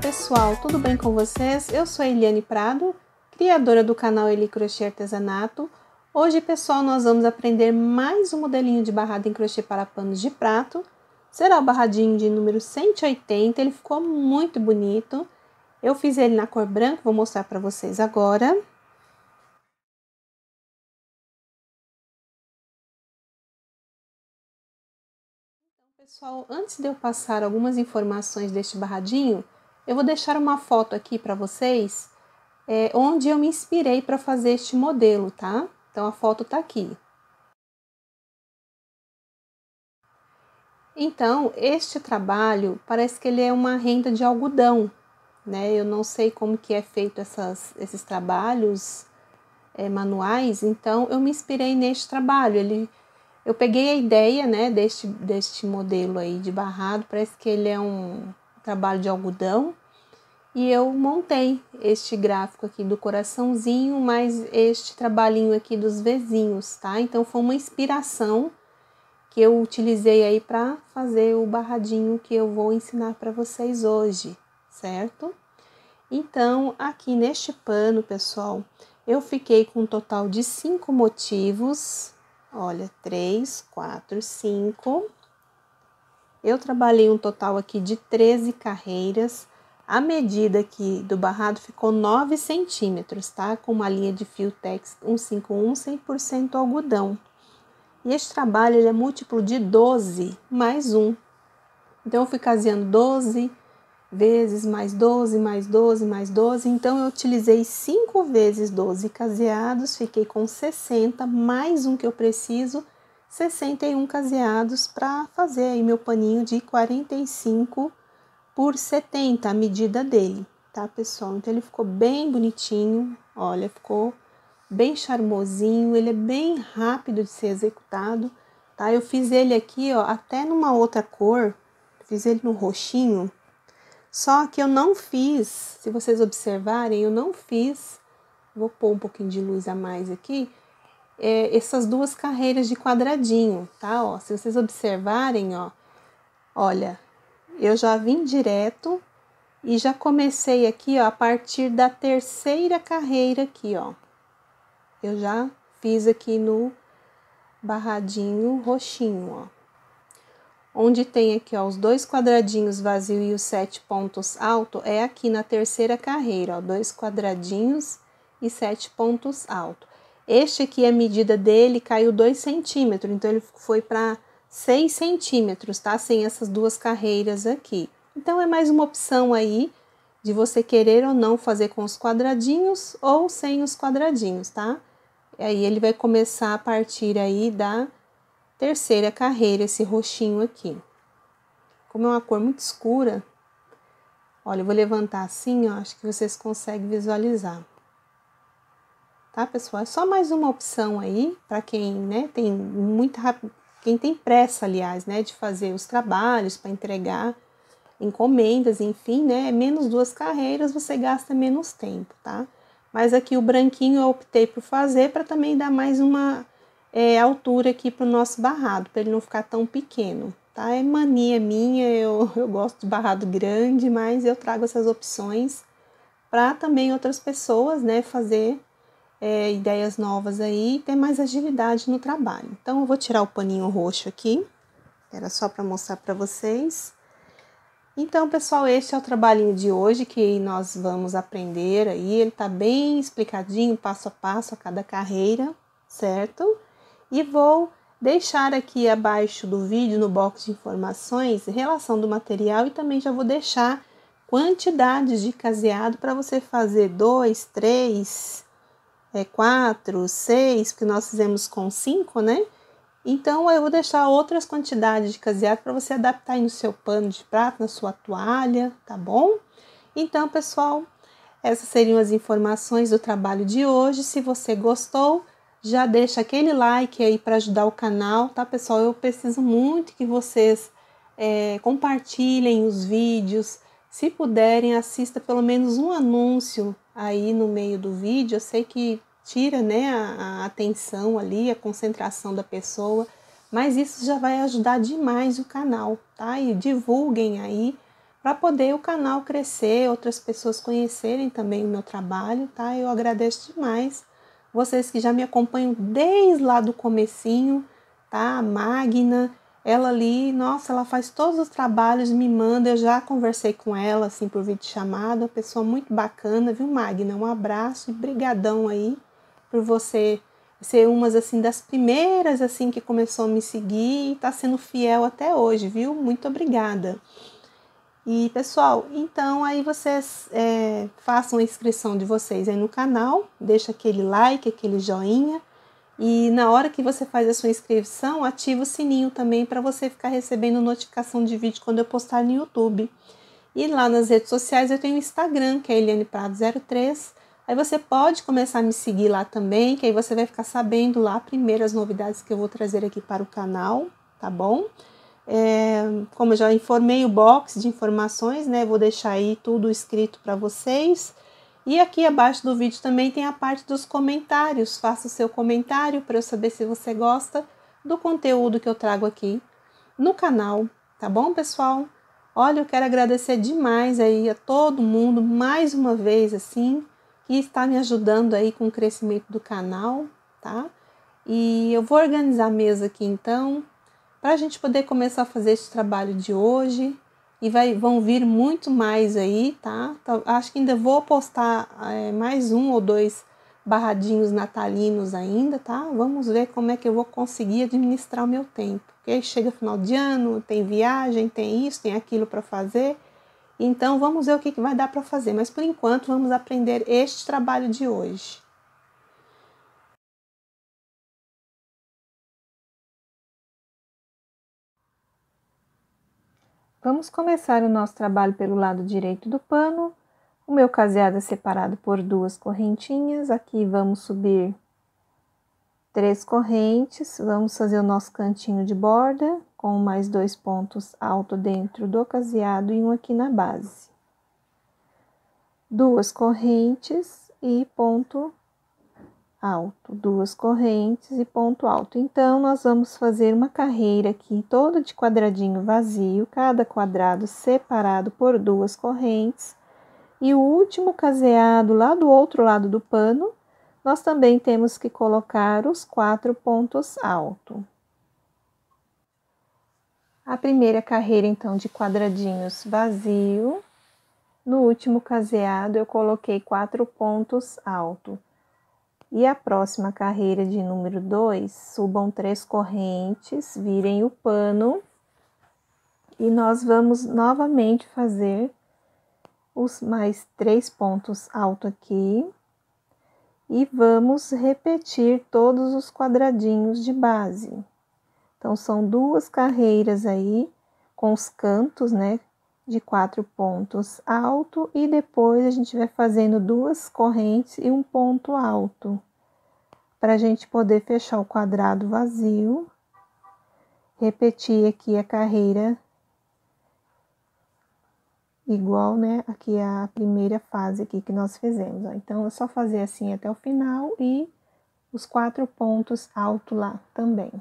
pessoal, tudo bem com vocês? Eu sou a Eliane Prado, criadora do canal Eli Crochê Artesanato. Hoje, pessoal, nós vamos aprender mais um modelinho de barrado em crochê para panos de prato. Será o barradinho de número 180, ele ficou muito bonito. Eu fiz ele na cor branca, vou mostrar para vocês agora. Pessoal, antes de eu passar algumas informações deste barradinho, eu vou deixar uma foto aqui para vocês, onde eu me inspirei para fazer este modelo, tá? Então, a foto tá aqui. Então, este trabalho, parece que ele é uma renda de algodão, né? Eu não sei como que é feito esses trabalhos manuais, então eu me inspirei neste trabalho. Eu peguei a ideia, né, deste modelo aí de barrado, parece que ele é um trabalho de algodão, e eu montei este gráfico aqui do coraçãozinho, mais este trabalhinho aqui dos vezinhos, tá? Então foi uma inspiração que eu utilizei aí para fazer o barradinho que eu vou ensinar para vocês hoje, certo? Então, aqui neste pano, pessoal, eu fiquei com um total de 5 motivos. Olha, 3, 4, 5. Eu trabalhei um total aqui de 13 carreiras. A medida aqui do barrado ficou 9 centímetros, tá? Com uma linha de fio Tex 151, 100% algodão. E este trabalho ele é múltiplo de 12 mais 1. Então, eu fui caseando 12 vezes, mais 12, mais 12, mais 12. Então, eu utilizei 5 vezes 12 caseados, fiquei com 60, mais um que eu preciso, 61 caseados para fazer aí meu paninho de 45 por 70, a medida dele, tá, pessoal? Então, ele ficou bem bonitinho, olha, ficou bem charmosinho, ele é bem rápido de ser executado, tá? Eu fiz ele aqui, ó, até numa outra cor, fiz ele no roxinho, só que eu não fiz, se vocês observarem, eu não fiz, vou pôr um pouquinho de luz a mais aqui, essas duas carreiras de quadradinho, tá? Ó, se vocês observarem, ó, olha, eu já vim direto e já comecei aqui, ó, a partir da terceira carreira aqui, ó. Eu já fiz aqui no barradinho roxinho, ó. Onde tem aqui, ó, os 2 quadradinhos vazio e os 7 pontos altos, é aqui na terceira carreira, ó, 2 quadradinhos e 7 pontos altos. Este aqui, a medida dele caiu 2 centímetros, então ele foi para 6 centímetros, tá? Sem essas duas carreiras aqui. Então, é mais uma opção aí de você querer ou não fazer com os quadradinhos ou sem os quadradinhos, tá? Aí, ele vai começar a partir aí da terceira carreira, esse roxinho aqui. Como é uma cor muito escura, olha, eu vou levantar assim, ó, acho que vocês conseguem visualizar. Tá, pessoal? É só mais uma opção aí, para quem, né, tem quem tem pressa, aliás, né, de fazer os trabalhos para entregar encomendas, enfim, né, menos 2 carreiras, você gasta menos tempo, tá? Mas aqui o branquinho eu optei por fazer para também dar mais uma altura aqui para o nosso barrado, para ele não ficar tão pequeno, tá? É mania minha, eu gosto de barrado grande, mas eu trago essas opções para também outras pessoas, né, fazer ideias novas aí e ter mais agilidade no trabalho. Então, eu vou tirar o paninho roxo aqui, era só para mostrar para vocês. Então, pessoal, este é o trabalhinho de hoje que nós vamos aprender aí. Ele tá bem explicadinho, passo a passo, a cada carreira, certo? E vou deixar aqui abaixo do vídeo, no box de informações, relação do material e também já vou deixar quantidades de caseado para você fazer 2, 3, 4, 6, porque nós fizemos com 5, né? Então, eu vou deixar outras quantidades de caseado para você adaptar aí no seu pano de prato, na sua toalha, tá bom? Então, pessoal, essas seriam as informações do trabalho de hoje. Se você gostou, já deixa aquele like aí para ajudar o canal, tá, pessoal? Eu preciso muito que vocês compartilhem os vídeos. Se puderem, assista pelo menos um anúncio aí no meio do vídeo. Eu sei que tira, né, a atenção ali, a concentração da pessoa, mas isso já vai ajudar demais o canal, tá? E divulguem aí para poder o canal crescer, outras pessoas conhecerem também o meu trabalho, tá? Eu agradeço demais vocês que já me acompanham desde lá do comecinho, tá? A Magna, ela ali, nossa, ela faz todos os trabalhos, me manda, eu já conversei com ela, assim, por videochamada, uma pessoa muito bacana, viu, Magna? Um abraço e brigadão aí por você ser uma, assim, das primeiras, assim, que começou a me seguir e tá sendo fiel até hoje, viu? Muito obrigada. E, pessoal, então aí vocês façam a inscrição de vocês aí no canal, deixa aquele like, aquele joinha, e na hora que você faz a sua inscrição, ativa o sininho também para você ficar recebendo notificação de vídeo quando eu postar no YouTube. E lá nas redes sociais eu tenho o Instagram, que é Eliane Prado03. Aí você pode começar a me seguir lá também, que aí você vai ficar sabendo lá primeiro as novidades que eu vou trazer aqui para o canal, tá bom? Como eu já informei o box de informações, né? Vou deixar aí tudo escrito para vocês. E aqui abaixo do vídeo também tem a parte dos comentários. Faça o seu comentário para eu saber se você gosta do conteúdo que eu trago aqui no canal, tá bom, pessoal? Olha, eu quero agradecer demais aí a todo mundo, mais uma vez, assim, que está me ajudando aí com o crescimento do canal, tá? E eu vou organizar a mesa aqui, então, para a gente poder começar a fazer esse trabalho de hoje. E vão vir muito mais aí, tá? Acho que ainda vou postar mais 1 ou 2 barradinhos natalinos ainda, tá? Vamos ver como é que eu vou conseguir administrar o meu tempo. Porque chega final de ano, tem viagem, tem isso, tem aquilo para fazer. Então, vamos ver o que vai dar para fazer. Mas, por enquanto, vamos aprender este trabalho de hoje. Vamos começar o nosso trabalho pelo lado direito do pano. O meu caseado é separado por 2 correntinhas. Aqui vamos subir 3 correntes. Vamos fazer o nosso cantinho de borda com mais 2 pontos altos dentro do caseado e um aqui na base. 2 correntes e ponto alto, 2 correntes e ponto alto. Então, nós vamos fazer uma carreira aqui toda de quadradinho vazio, cada quadrado separado por 2 correntes. E o último caseado lá do outro lado do pano, nós também temos que colocar os 4 pontos altos. A primeira carreira, então, de quadradinhos vazio. No último caseado, eu coloquei 4 pontos altos. E a próxima carreira de número 2, subam 3 correntes, virem o pano. E nós vamos novamente fazer os mais 3 pontos altos aqui. E vamos repetir todos os quadradinhos de base. Então, são 2 carreiras aí, com os cantos, né, de 4 pontos alto, e depois a gente vai fazendo 2 correntes e um ponto alto, para a gente poder fechar o quadrado vazio, repetir aqui a carreira igual, né, aqui a primeira fase aqui que nós fizemos, ó. Então, é só fazer assim até o final e os 4 pontos altos lá também.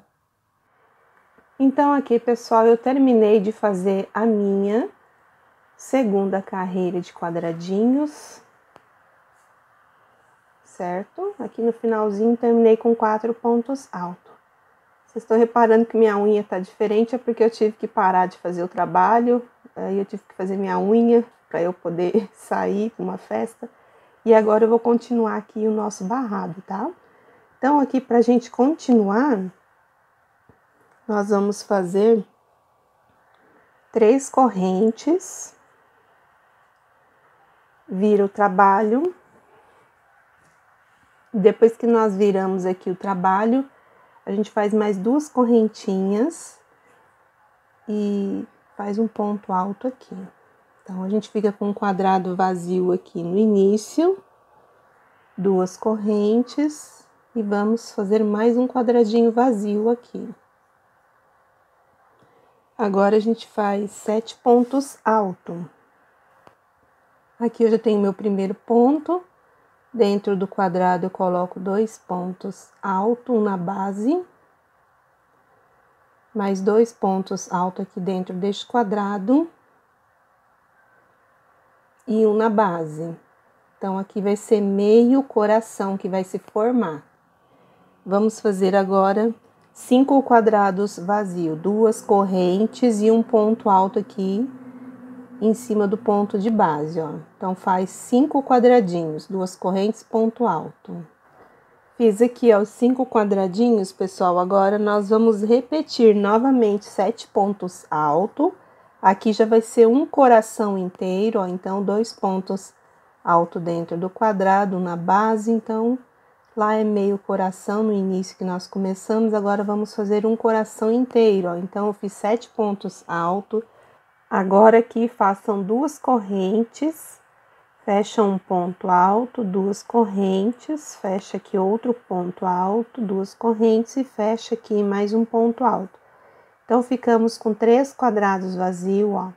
Então, aqui, pessoal, eu terminei de fazer a minha segunda carreira de quadradinhos, certo? Aqui no finalzinho, terminei com 4 pontos altos. Vocês estão reparando que minha unha tá diferente, é porque eu tive que parar de fazer o trabalho, aí eu tive que fazer minha unha para eu poder sair para uma festa. E agora eu vou continuar aqui o nosso barrado, tá? Então, aqui pra gente continuar, nós vamos fazer 3 correntes, vira o trabalho. Depois que nós viramos aqui o trabalho, a gente faz mais 2 correntinhas e faz um ponto alto aqui. Então, a gente fica com um quadrado vazio aqui no início, 2 correntes e vamos fazer mais um quadradinho vazio aqui. Agora, a gente faz 7 pontos altos. Aqui eu já tenho meu primeiro ponto. Dentro do quadrado eu coloco 2 pontos altos, um na base. Mais 2 pontos altos aqui dentro deste quadrado. e um na base. Então, aqui vai ser meio coração que vai se formar. Vamos fazer agora 5 quadrados vazios, 2 correntes e um ponto alto aqui em cima do ponto de base, ó. Então, faz 5 quadradinhos, 2 correntes, ponto alto. Fiz aqui, ó, os 5 quadradinhos, pessoal. Agora, nós vamos repetir novamente 7 pontos altos. Aqui já vai ser um coração inteiro, ó. Então, 2 pontos alto dentro do quadrado, na base. Então, lá é meio coração no início que nós começamos. Agora, vamos fazer um coração inteiro, ó. Então, eu fiz 7 pontos altos. Agora, aqui, façam 2 correntes, fecha um ponto alto, 2 correntes, fecha aqui outro ponto alto, 2 correntes e fecha aqui mais um ponto alto. Então, ficamos com 3 quadrados vazios, ó.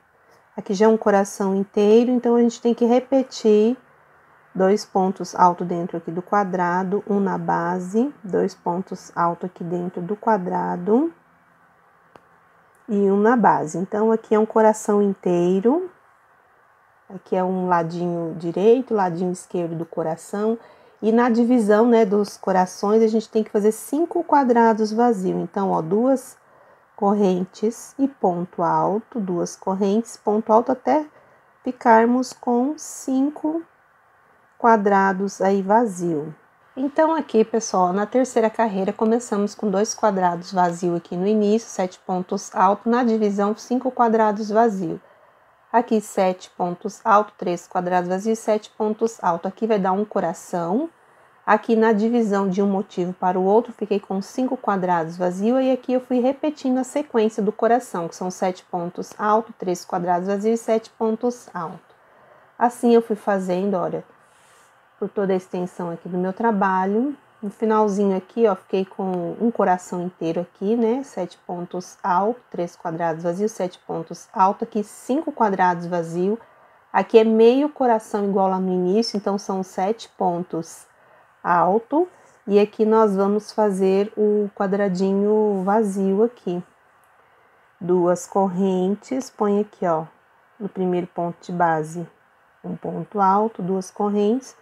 Aqui já é um coração inteiro, então a gente tem que repetir 2 pontos altos dentro aqui do quadrado, um na base, 2 pontos altos aqui dentro do quadrado e um na base. Então, aqui é um coração inteiro, aqui é um ladinho direito, ladinho esquerdo do coração, e na divisão, né, dos corações, a gente tem que fazer 5 quadrados vazios. Então, ó, 2 correntes e ponto alto, 2 correntes, ponto alto, até ficarmos com 5 quadrados aí vazio. Então, aqui, pessoal, na terceira carreira, começamos com 2 quadrados vazios aqui no início, 7 pontos altos, na divisão, 5 quadrados vazios. Aqui, 7 pontos altos, 3 quadrados vazios, 7 pontos altos. Aqui vai dar um coração. Aqui, na divisão de um motivo para o outro, fiquei com 5 quadrados vazios. E aqui eu fui repetindo a sequência do coração, que são 7 pontos altos, 3 quadrados vazios e 7 pontos altos. Assim, eu fui fazendo, olha, por toda a extensão aqui do meu trabalho. No finalzinho aqui, ó, fiquei com um coração inteiro aqui, né? 7 pontos altos, 3 quadrados vazios, 7 pontos altos. Aqui, 5 quadrados vazios. Aqui é meio coração igual lá no início, então são 7 pontos altos. E aqui nós vamos fazer o quadradinho vazio aqui. 2 correntes, põe aqui, ó, no primeiro ponto de base, um ponto alto, 2 correntes.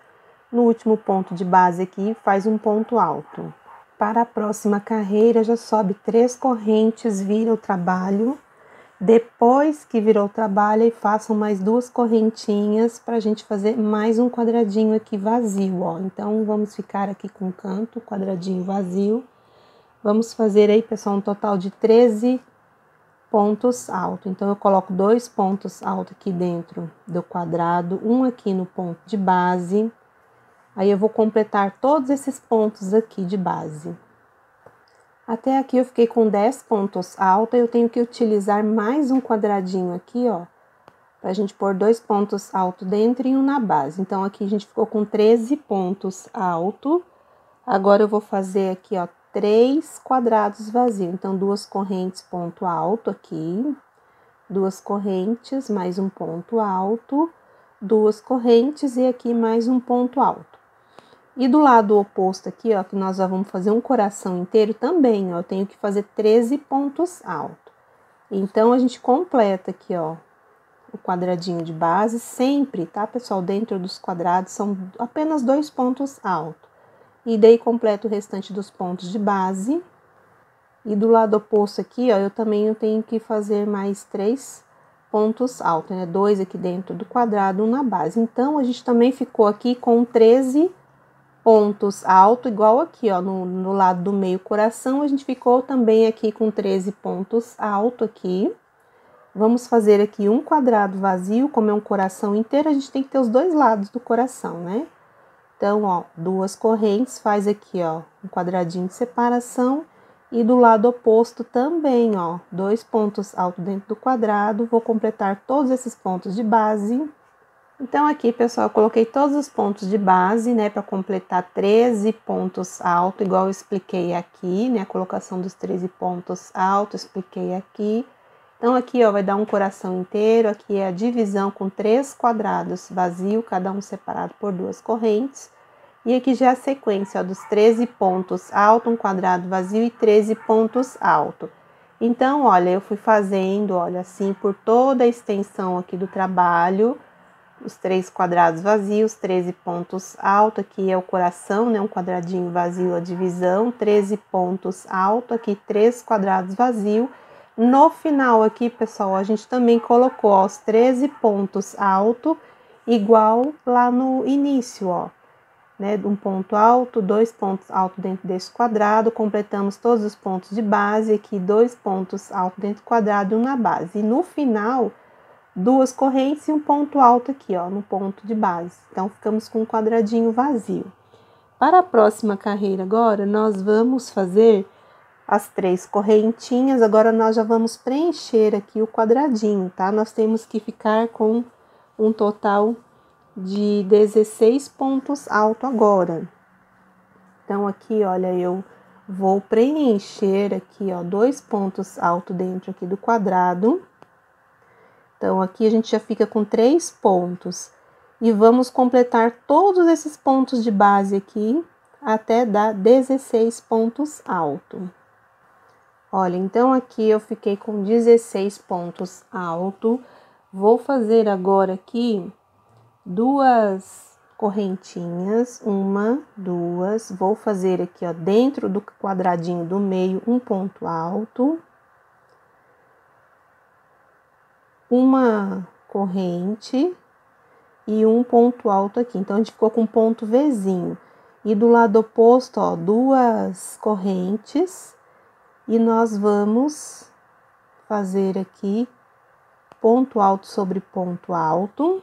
No último ponto de base aqui, faz um ponto alto. Para a próxima carreira, já sobe 3 correntes, vira o trabalho. Depois que virou o trabalho, aí façam mais 2 correntinhas para a gente fazer mais um quadradinho aqui vazio, ó. Então, vamos ficar aqui com o canto, quadradinho vazio. Vamos fazer aí, pessoal, um total de 13 pontos altos. Então, eu coloco 2 pontos altos aqui dentro do quadrado, um aqui no ponto de base. Aí, eu vou completar todos esses pontos aqui de base. Até aqui eu fiquei com 10 pontos altos, eu tenho que utilizar mais um quadradinho aqui, ó, pra gente pôr 2 pontos altos dentro e um na base. Então, aqui a gente ficou com 13 pontos altos. Agora, eu vou fazer aqui, ó, 3 quadrados vazios. Então, 2 correntes, ponto alto aqui, 2 correntes, mais um ponto alto, 2 correntes e aqui mais um ponto alto. E do lado oposto aqui, ó, que nós já vamos fazer um coração inteiro também, ó, eu tenho que fazer 13 pontos altos. Então, a gente completa aqui, ó, o quadradinho de base sempre, tá, pessoal? Dentro dos quadrados são apenas 2 pontos altos. E daí, completo o restante dos pontos de base. E do lado oposto aqui, ó, eu tenho que fazer mais 3 pontos altos, né? 2 aqui dentro do quadrado, 1 na base. Então, a gente também ficou aqui com 13 pontos altos, igual aqui, ó, no lado do meio coração, a gente ficou também aqui com 13 pontos altos aqui. Vamos fazer aqui um quadrado vazio, como é um coração inteiro, a gente tem que ter os 2 lados do coração, né? Então, ó, 2 correntes, faz aqui, ó, um quadradinho de separação. E do lado oposto também, ó, 2 pontos altos dentro do quadrado. Vou completar todos esses pontos de base. Então, aqui, pessoal, eu coloquei todos os pontos de base, né, para completar 13 pontos altos, igual eu expliquei aqui, né, a colocação dos 13 pontos altos, expliquei aqui. Então, aqui, ó, vai dar um coração inteiro, aqui é a divisão com 3 quadrados vazio, cada um separado por 2 correntes. E aqui já é a sequência, ó, dos 13 pontos altos, um quadrado vazio e 13 pontos altos. Então, olha, eu fui fazendo, olha, assim, por toda a extensão aqui do trabalho, os 3 quadrados vazios, 13 pontos altos, aqui é o coração, né, um quadradinho vazio, a divisão, 13 pontos altos, aqui 3 quadrados vazios. No final aqui, pessoal, a gente também colocou, ó, os 13 pontos altos, igual lá no início, ó, né, um ponto alto, 2 pontos altos dentro desse quadrado, completamos todos os pontos de base, aqui 2 pontos altos dentro do quadrado e um na base. E no final, 2 correntes e um ponto alto aqui, ó, no ponto de base. Então, ficamos com um quadradinho vazio. Para a próxima carreira agora, nós vamos fazer as 3 correntinhas. Agora, nós já vamos preencher aqui o quadradinho, tá? Nós temos que ficar com um total de 16 pontos altos agora. Então, aqui, olha, eu vou preencher aqui, ó, 2 pontos altos dentro aqui do quadrado. Então, aqui a gente já fica com 3 pontos. E vamos completar todos esses pontos de base aqui, até dar 16 pontos altos. Olha, então aqui eu fiquei com 16 pontos altos. Vou fazer agora aqui 2 correntinhas, 1, 2. Vou fazer aqui, ó, dentro do quadradinho do meio, um ponto alto. Uma corrente e um ponto alto aqui. Então, a gente ficou com um ponto Vzinho. E do lado oposto, ó, 2 correntes. E nós vamos fazer aqui ponto alto sobre ponto alto.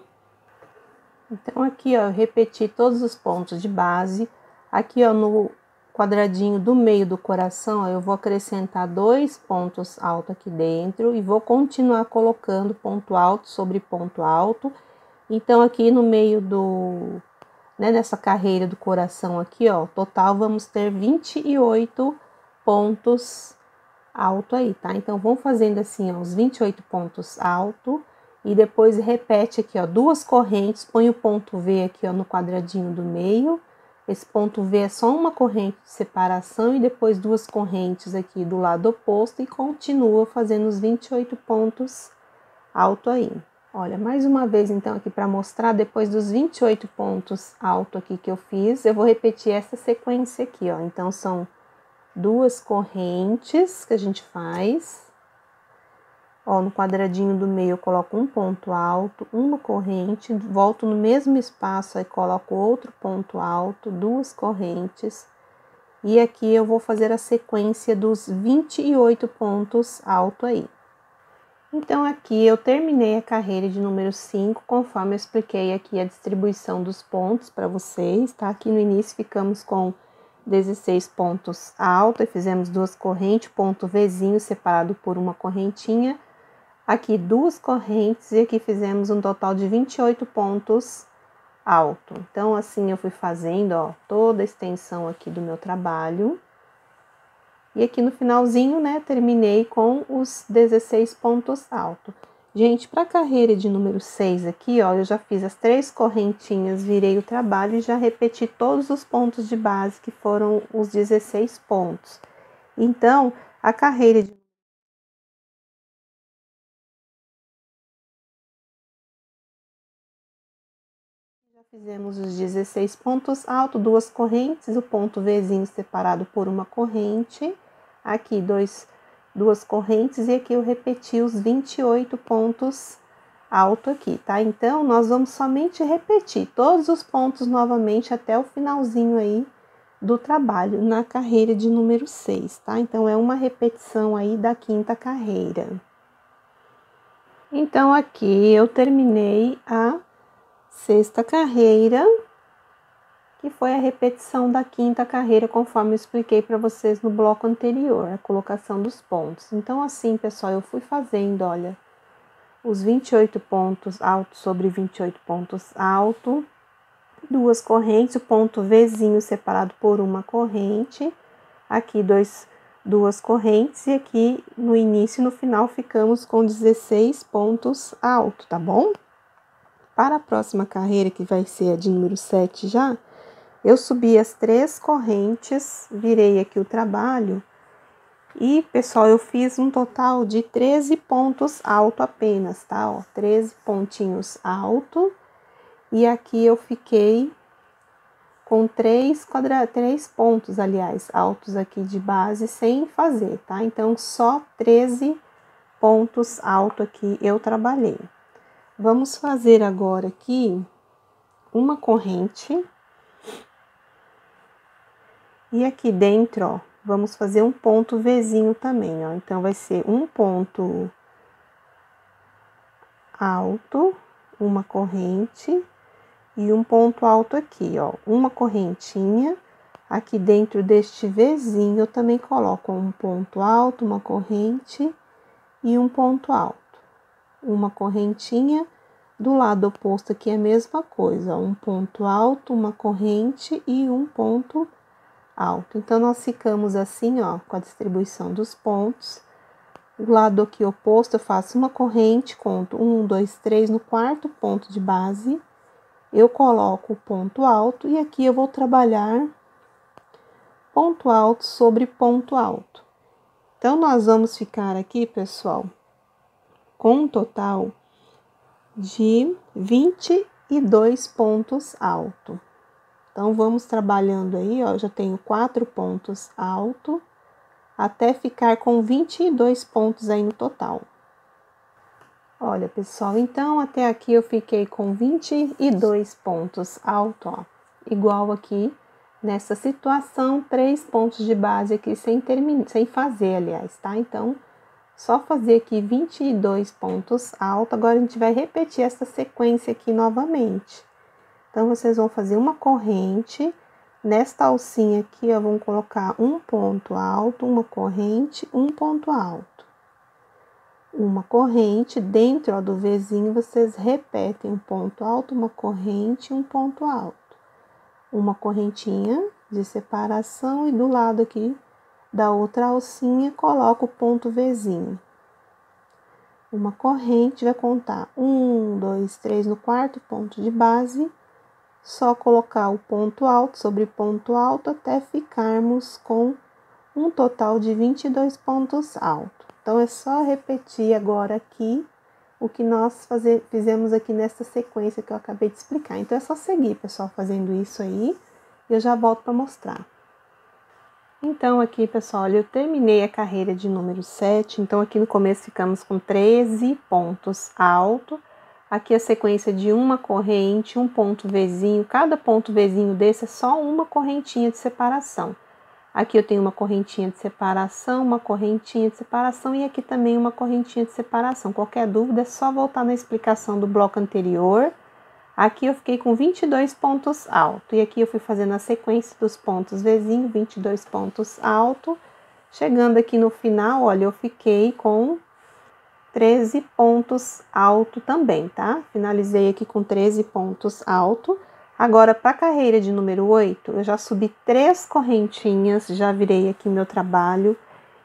Então, aqui, ó, eu repeti todos os pontos de base. Aqui, ó, no quadradinho do meio do coração, ó, eu vou acrescentar 2 pontos altos aqui dentro e vou continuar colocando ponto alto sobre ponto alto. Então, aqui no meio do, né, nessa carreira do coração aqui, ó, total vamos ter 28 pontos altos aí, tá? Então, vamos fazendo assim, ó, os 28 pontos altos e depois repete aqui, ó, 2 correntes, põe o ponto V aqui, ó, no quadradinho do meio. Esse ponto V é só uma corrente de separação e depois 2 correntes aqui do lado oposto e continua fazendo os 28 pontos alto aí. Olha, mais uma vez então aqui para mostrar, depois dos 28 pontos alto aqui que eu fiz, eu vou repetir essa sequência aqui, ó. Então, são 2 correntes que a gente faz. Ó, no quadradinho do meio eu coloco um ponto alto, uma corrente, volto no mesmo espaço, aí coloco outro ponto alto, 2 correntes. E aqui eu vou fazer a sequência dos 28 pontos alto aí. Então, aqui eu terminei a carreira de número 5, conforme eu expliquei aqui a distribuição dos pontos para vocês, tá? Aqui no início ficamos com 16 pontos altos, e fizemos 2 correntes, ponto Vzinho separado por uma correntinha. Aqui 2 correntes e aqui fizemos um total de 28 pontos altos. Então, assim eu fui fazendo, ó, toda a extensão aqui do meu trabalho. E aqui no finalzinho, né, terminei com os 16 pontos altos. Gente, para a carreira de número 6 aqui, ó, eu já fiz as 3 correntinhas, virei o trabalho e já repeti todos os pontos de base, que foram os 16 pontos. Então, a carreira de fizemos os 16 pontos altos, 2 correntes, o ponto Vzinho separado por uma corrente. Aqui 2 correntes e aqui eu repeti os 28 pontos altos aqui, tá? Então, nós vamos somente repetir todos os pontos novamente até o finalzinho aí do trabalho na carreira de número 6, tá? Então, é uma repetição aí da 5ª carreira. Então, aqui eu terminei a 6ª carreira, que foi a repetição da 5ª carreira, conforme eu expliquei para vocês no bloco anterior, a colocação dos pontos. Então, assim, pessoal, eu fui fazendo, olha, os 28 pontos altos sobre 28 pontos altos, 2 correntes, o ponto Vzinho separado por uma corrente, aqui 2 correntes, e aqui no início e no final ficamos com 16 pontos altos, tá bom? Para a próxima carreira, que vai ser a de número 7 já, eu subi as 3 correntes, virei aqui o trabalho e, pessoal, eu fiz um total de 13 pontos altos apenas, tá? Ó, 13 pontinhos altos E aqui eu fiquei com três pontos, aliás, altos aqui de base sem fazer, tá? Então, só 13 pontos altos aqui eu trabalhei. Vamos fazer agora aqui uma corrente. E aqui dentro, ó, vamos fazer um ponto Vzinho também, ó. Então, vai ser um ponto alto, uma corrente e um ponto alto aqui, ó. Uma correntinha. Aqui dentro deste Vzinho, eu também coloco um ponto alto, uma corrente e um ponto alto. Uma correntinha. Do lado oposto aqui é a mesma coisa, ó, um ponto alto, uma corrente e um ponto alto. Então, nós ficamos assim, ó, com a distribuição dos pontos. Do lado aqui oposto, eu faço uma corrente, conto 1, 2, 3, no quarto ponto de base, eu coloco o ponto alto e aqui eu vou trabalhar ponto alto sobre ponto alto. Então, nós vamos ficar aqui, pessoal, com um total de 22 pontos altos. Então, vamos trabalhando aí, ó, já tenho 4 pontos altos, até ficar com 22 pontos aí no total. Olha, pessoal, então, até aqui eu fiquei com 22 pontos altos, ó, igual aqui, nessa situação, 3 pontos de base aqui sem fazer, aliás, tá? Então, só fazer aqui 22 pontos altos, agora a gente vai repetir essa sequência aqui novamente. Então, vocês vão fazer uma corrente, nesta alcinha aqui, ó, vão colocar um ponto alto, uma corrente, um ponto alto. Uma corrente, dentro, ó, do Vzinho, vocês repetem um ponto alto, uma corrente, um ponto alto. Uma correntinha de separação e do lado aqui da outra alcinha, coloca o ponto Vzinho. Uma corrente, vai contar 1, 2, 3 no quarto ponto de base, só colocar o ponto alto sobre ponto alto até ficarmos com um total de 22 pontos altos. Então, é só repetir agora aqui o que nós fizemos aqui nessa sequência que eu acabei de explicar. Então, é só seguir, pessoal, fazendo isso aí, e eu já volto para mostrar. Então, aqui, pessoal, olha, eu terminei a carreira de número 7, então aqui no começo ficamos com 13 pontos altos. Aqui a sequência de uma corrente, um ponto Vzinho, cada ponto Vzinho desse é só uma correntinha de separação. Aqui eu tenho uma correntinha de separação, uma correntinha de separação e aqui também uma correntinha de separação. Qualquer dúvida é só voltar na explicação do bloco anterior. Aqui eu fiquei com 22 pontos altos, e aqui eu fui fazendo a sequência dos pontos Vzinho, 22 pontos altos. Chegando aqui no final, olha, eu fiquei com 13 pontos altos também, tá? Finalizei aqui com 13 pontos altos. Agora, para a carreira de número 8, eu já subi 3 correntinhas, já virei aqui meu trabalho,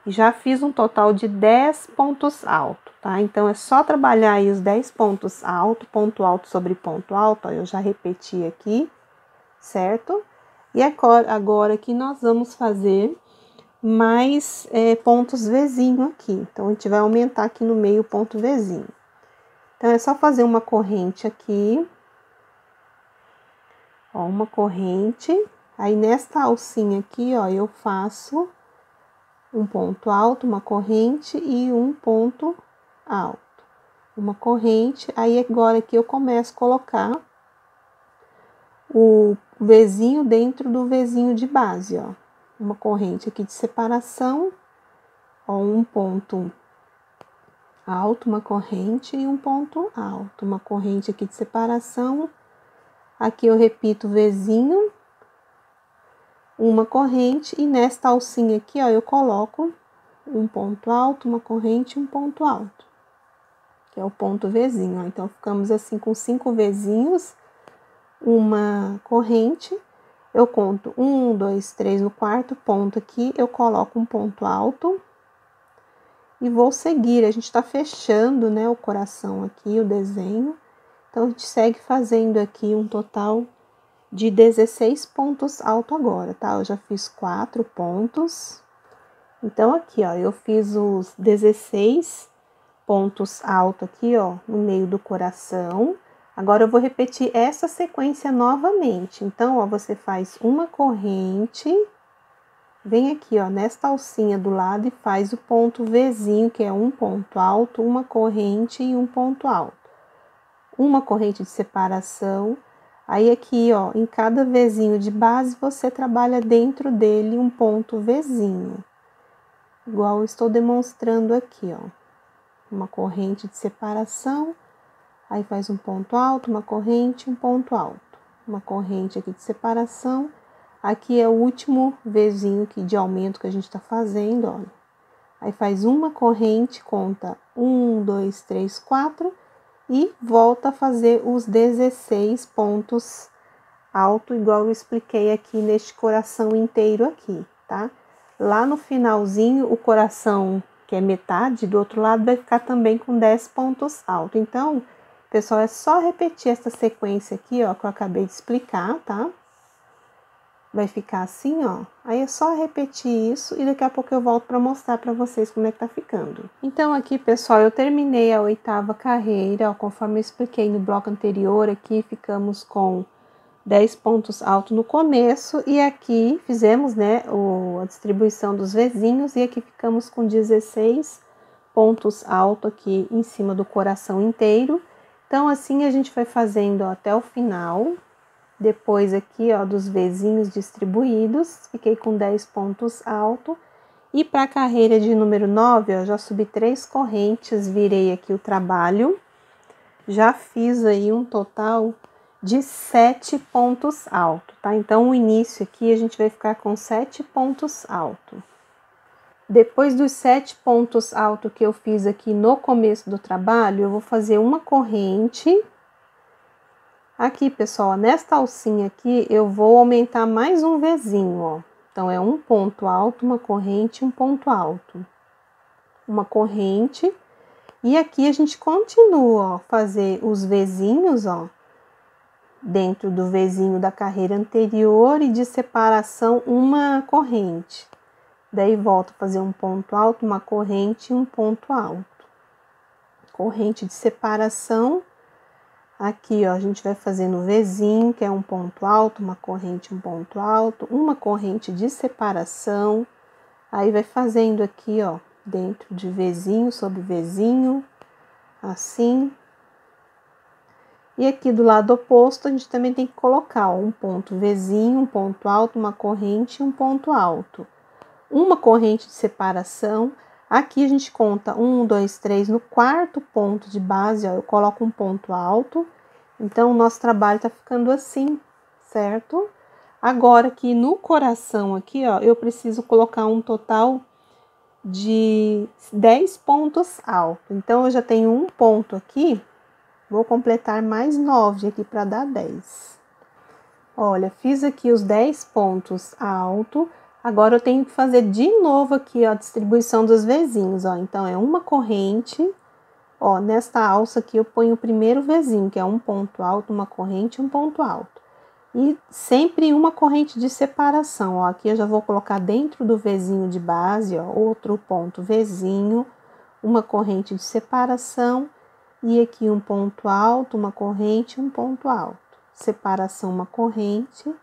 e já fiz um total de 10 pontos altos, tá? Então, é só trabalhar aí os 10 pontos altos, ponto alto sobre ponto alto, ó, eu já repeti aqui, certo? E agora aqui nós vamos fazer mais pontos Vzinho aqui. Então, a gente vai aumentar aqui no meio o ponto Vzinho. Então, é só fazer uma corrente aqui, ó, uma corrente. Aí, nesta alcinha aqui, ó, eu faço um ponto alto, uma corrente e um ponto alto. Uma corrente, aí agora aqui eu começo a colocar o Vzinho dentro do Vzinho de base, ó. Uma corrente aqui de separação, ó, um ponto alto, uma corrente e um ponto alto. Uma corrente aqui de separação, aqui eu repito o Vzinho, uma corrente, e nesta alcinha aqui, ó, eu coloco um ponto alto, uma corrente e um ponto alto, que é o ponto Vzinho, ó. Então, ficamos assim com 5 Vzinhos, uma corrente, eu conto 1, 2, 3, no quarto ponto aqui, eu coloco um ponto alto e vou seguir. A gente tá fechando, né, o coração aqui, o desenho. Então, a gente segue fazendo aqui um total de 16 pontos altos agora, tá? Eu já fiz 4 pontos. Então, aqui, ó, eu fiz os 16 pontos altos aqui, ó, no meio do coração. Agora, eu vou repetir essa sequência novamente. Então, ó, você faz uma corrente, vem aqui, ó, nesta alcinha do lado e faz o ponto Vzinho, que é um ponto alto, uma corrente e um ponto alto. Uma corrente de separação. Aí, aqui, ó, em cada Vzinho de base, você trabalha dentro dele um ponto Vzinho. Igual eu estou demonstrando aqui, ó. Uma corrente de separação. Aí faz um ponto alto, uma corrente, um ponto alto. Uma corrente aqui de separação. Aqui é o último Vzinho aqui de aumento que a gente tá fazendo, olha. Aí faz uma corrente, conta 1, 2, 3, 4 e volta a fazer os 16 pontos alto, igual eu expliquei aqui neste coração inteiro aqui, tá? Lá no finalzinho, o coração, que é metade, do outro lado vai ficar também com 10 pontos alto. Então, pessoal, é só repetir essa sequência aqui, ó, que eu acabei de explicar, tá? Vai ficar assim, ó. Aí é só repetir isso e daqui a pouco eu volto para mostrar para vocês como é que tá ficando. Então, aqui, pessoal, eu terminei a 8ª carreira, ó, conforme eu expliquei no bloco anterior, aqui ficamos com 10 pontos altos no começo e aqui fizemos, né, a distribuição dos Vzinhos e aqui ficamos com 16 pontos altos aqui em cima do coração inteiro. Então, assim a gente vai fazendo, ó, até o final. Depois aqui, ó, dos Vzinhos distribuídos, fiquei com 10 pontos altos. E para a carreira de número 9, ó, já subi 3 correntes, virei aqui o trabalho. Já fiz aí um total de 7 pontos altos, tá? Então, o início aqui a gente vai ficar com 7 pontos altos. Depois dos 7 pontos altos que eu fiz aqui no começo do trabalho, eu vou fazer uma corrente. Aqui, pessoal, nesta alcinha aqui, eu vou aumentar mais um Vzinho, ó. Então, é um ponto alto, uma corrente, um ponto alto. Uma corrente. E aqui a gente continua, ó, fazer os Vzinhos, ó, dentro do Vzinho da carreira anterior e de separação uma corrente. Daí, volto a fazer um ponto alto, uma corrente e um ponto alto. Corrente de separação. Aqui, ó, a gente vai fazendo o Vzinho, que é um ponto alto, uma corrente, um ponto alto, uma corrente de separação. Aí, vai fazendo aqui, ó, dentro de Vzinho sobre Vzinho, assim. E aqui do lado oposto, a gente também tem que colocar, ó, um ponto Vzinho, um ponto alto, uma corrente e um ponto alto. Uma corrente de separação. Aqui a gente conta 1, 2, 3, no quarto ponto de base, ó, eu coloco um ponto alto. Então, o nosso trabalho tá ficando assim, certo? Agora, aqui no coração, aqui, ó, eu preciso colocar um total de 10 pontos altos. Então, eu já tenho um ponto aqui, vou completar mais 9 aqui para dar 10. Olha, fiz aqui os 10 pontos altos. Agora, eu tenho que fazer de novo aqui, ó, a distribuição dos Vzinhos, ó. Então, é uma corrente, ó, nesta alça aqui eu ponho o primeiro Vzinho, que é um ponto alto, uma corrente e um ponto alto. E sempre uma corrente de separação, ó. Aqui eu já vou colocar dentro do Vzinho de base, ó, outro ponto Vzinho, uma corrente de separação e aqui um ponto alto, uma corrente e um ponto alto. Separação, uma corrente.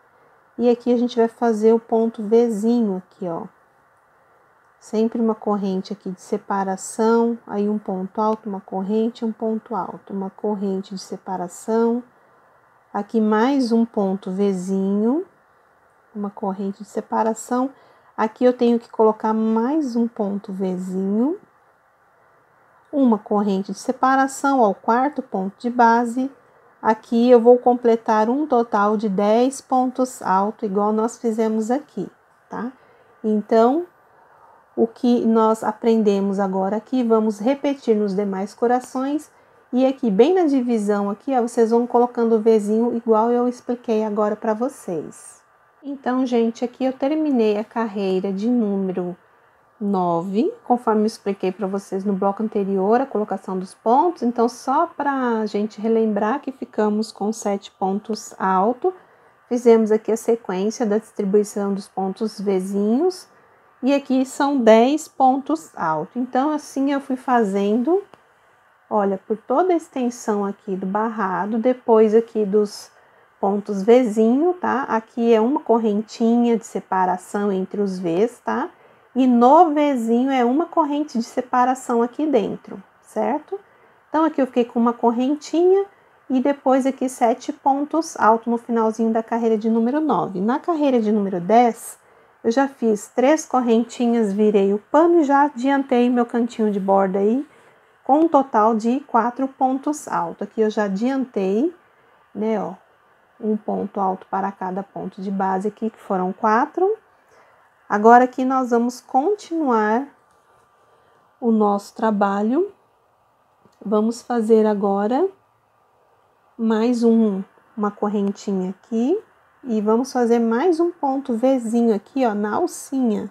E aqui a gente vai fazer o ponto Vzinho aqui, ó. Sempre uma corrente aqui de separação, aí um ponto alto, uma corrente, um ponto alto. Uma corrente de separação. Aqui mais um ponto Vzinho, uma corrente de separação. Aqui eu tenho que colocar mais um ponto Vzinho. Uma corrente de separação ao quarto ponto de base. Aqui eu vou completar um total de 10 pontos altos, igual nós fizemos aqui, tá? Então, o que nós aprendemos agora aqui, vamos repetir nos demais corações. E aqui, bem na divisão aqui, ó, vocês vão colocando o Vzinho igual eu expliquei agora para vocês. Então, gente, aqui eu terminei a carreira de número 9, conforme eu expliquei para vocês no bloco anterior, a colocação dos pontos. Então, só para a gente relembrar que ficamos com 7 pontos altos, fizemos aqui a sequência da distribuição dos pontos Vzinhos, e aqui são 10 pontos altos. Então, assim eu fui fazendo Olha, por toda a extensão aqui do barrado, depois aqui dos pontos Vzinho, tá? Aqui é uma correntinha de separação entre os Vs, tá? E no Vzinho é uma corrente de separação aqui dentro, certo? Então, aqui eu fiquei com uma correntinha e depois aqui 7 pontos altos no finalzinho da carreira de número 9. Na carreira de número 10, eu já fiz 3 correntinhas, virei o pano e já adiantei meu cantinho de borda aí, com um total de 4 pontos altos. Aqui eu já adiantei, né, ó, um ponto alto para cada ponto de base aqui, que foram 4. Agora aqui nós vamos continuar o nosso trabalho. Vamos fazer agora mais uma correntinha aqui e vamos fazer mais um ponto Vzinho aqui, ó, na alcinha.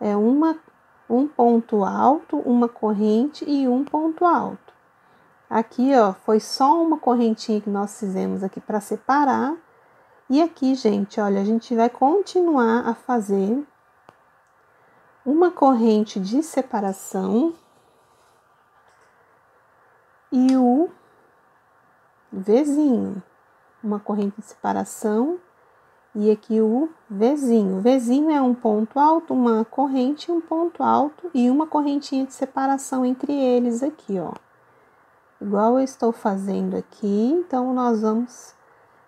É um ponto alto, uma corrente e um ponto alto. Aqui, ó, foi só uma correntinha que nós fizemos aqui para separar. E aqui, gente, olha, a gente vai continuar a fazer uma corrente de separação e o Vzinho. Uma corrente de separação e aqui o Vzinho. O Vzinho é um ponto alto, uma corrente, um ponto alto e uma correntinha de separação entre eles aqui, ó. Igual eu estou fazendo aqui, então nós vamos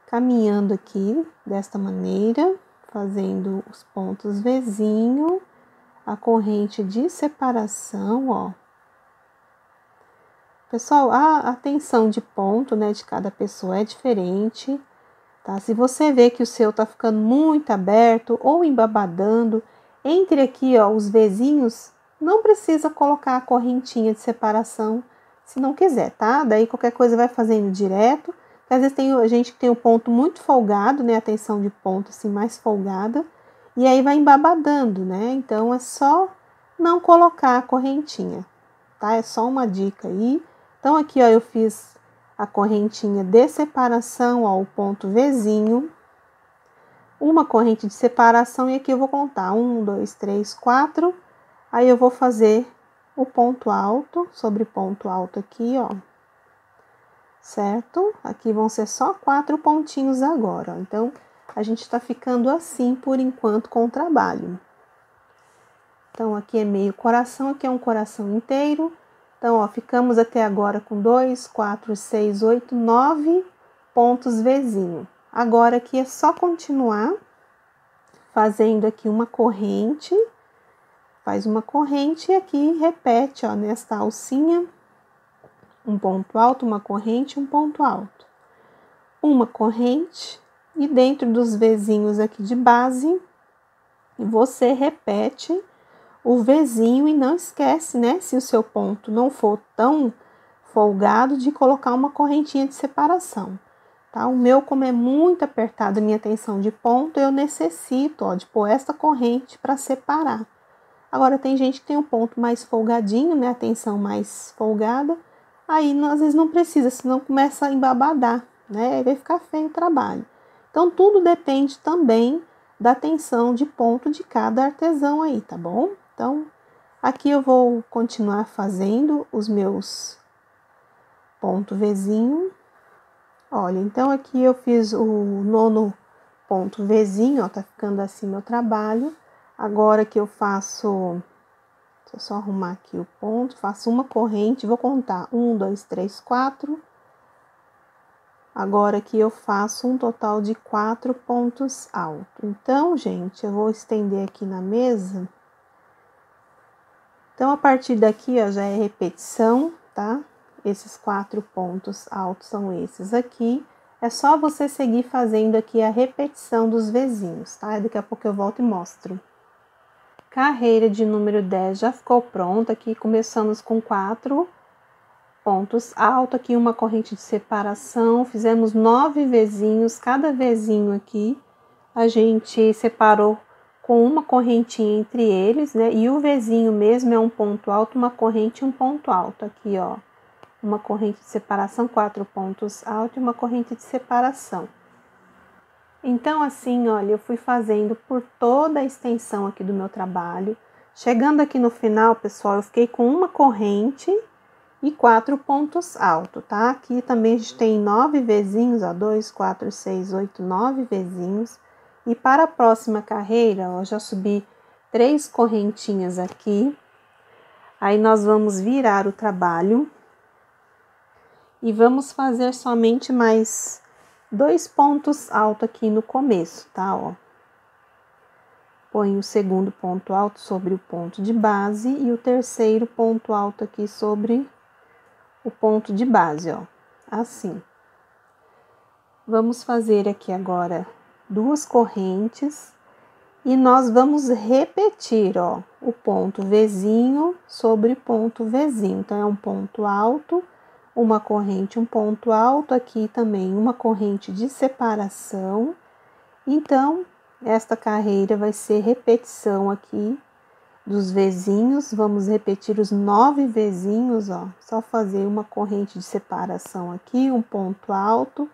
caminhando aqui desta maneira, fazendo os pontos Vzinho, a corrente de separação, ó. Pessoal, a tensão de ponto, né, de cada pessoa é diferente, tá? Se você vê que o seu tá ficando muito aberto ou embabadando, entre aqui, ó, os Vzinhos, não precisa colocar a correntinha de separação, se não quiser, tá? Daí qualquer coisa vai fazendo direto. Às vezes tem gente que tem o ponto muito folgado, né? A tensão de ponto assim mais folgada, e aí vai embabadando, né? Então é só não colocar a correntinha, tá? É só uma dica aí. Então aqui, ó, eu fiz a correntinha de separação, ó, o ponto Vzinho, uma corrente de separação e aqui eu vou contar 1, 2, 3, 4. Aí eu vou fazer o ponto alto sobre ponto alto aqui, ó. Certo? Aqui vão ser só 4 pontinhos agora, ó. Então, a gente tá ficando assim por enquanto com o trabalho. Então, aqui é meio coração, aqui é um coração inteiro. Então, ó, ficamos até agora com 2, 4, 6, 8, 9 pontos Vzinho. Agora, aqui é só continuar fazendo aqui uma corrente. Faz uma corrente e aqui repete, ó, nesta alcinha, um ponto alto, uma corrente, um ponto alto. Uma corrente e dentro dos Vzinhos aqui de base, você repete o Vzinho e não esquece, né, se o seu ponto não for tão folgado, de colocar uma correntinha de separação, tá? O meu, como é muito apertada a minha tensão de ponto, eu necessito, ó, de pôr esta corrente para separar. Agora, tem gente que tem um ponto mais folgadinho, né? A tensão mais folgada. Aí, às vezes, não precisa, senão começa a embabadar, né? Aí vai ficar feio o trabalho. Então, tudo depende também da tensão de ponto de cada artesão aí, tá bom? Então, aqui eu vou continuar fazendo os meus ponto Vzinho. Olha, então, aqui eu fiz o 9º ponto Vzinho, ó, tá ficando assim meu trabalho. Agora que eu faço, deixa eu só arrumar aqui o ponto, faço uma corrente, vou contar 1, 2, 3, 4. Agora que eu faço um total de 4 pontos altos. Então, gente, eu vou estender aqui na mesa. Então, a partir daqui, ó, já é repetição, tá? Esses 4 pontos altos são esses aqui. É só você seguir fazendo aqui a repetição dos Vzinhos, tá? Daqui a pouco eu volto e mostro. Carreira de número 10 já ficou pronta. Aqui começamos com 4 pontos altos, aqui uma corrente de separação, fizemos 9 Vzinhos, cada Vzinho aqui a gente separou com uma correntinha entre eles, né? E o Vzinho mesmo é um ponto alto, uma corrente e um ponto alto. Aqui, ó, uma corrente de separação, 4 pontos altos e uma corrente de separação. Então, assim, olha, eu fui fazendo por toda a extensão aqui do meu trabalho. Chegando aqui no final, pessoal, eu fiquei com uma corrente e 4 pontos altos, tá? Aqui também a gente tem 9 vezinhos, ó, 2, 4, 6, 8, 9 vezinhos. E para a próxima carreira, ó, já subi 3 correntinhas aqui. Aí nós vamos virar o trabalho e vamos fazer somente mais 2 pontos altos aqui no começo, tá? Ó. Põe o segundo ponto alto sobre o ponto de base e o terceiro ponto alto aqui sobre o ponto de base, ó, assim. Vamos fazer aqui agora 2 correntes e nós vamos repetir, ó, o ponto Vzinho sobre ponto Vzinho. Então, é um ponto alto, uma corrente, um ponto alto, aqui também uma corrente de separação. Então, esta carreira vai ser repetição aqui dos Vzinhos, vamos repetir os 9 Vzinhos, ó, só fazer uma corrente de separação aqui, um ponto alto,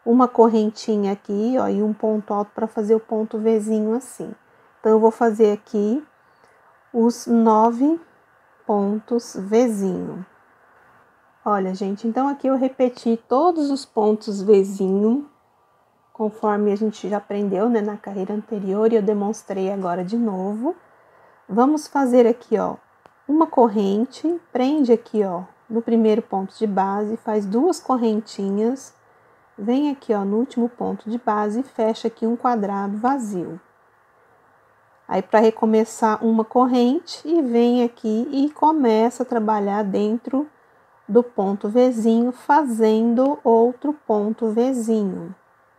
uma correntinha aqui, ó, e um ponto alto para fazer o ponto Vzinho assim. Então, eu vou fazer aqui os 9 pontos Vzinho. Olha, gente, então aqui eu repeti todos os pontos Vzinho, conforme a gente já aprendeu, né, na carreira anterior, e eu demonstrei agora de novo. Vamos fazer aqui, ó, uma corrente, prende aqui, ó, no primeiro ponto de base, faz 2 correntinhas, vem aqui, ó, no último ponto de base e fecha aqui um quadrado vazio. Aí, para recomeçar, uma corrente e vem aqui e começa a trabalhar dentro do ponto Vzinho, fazendo outro ponto Vzinho.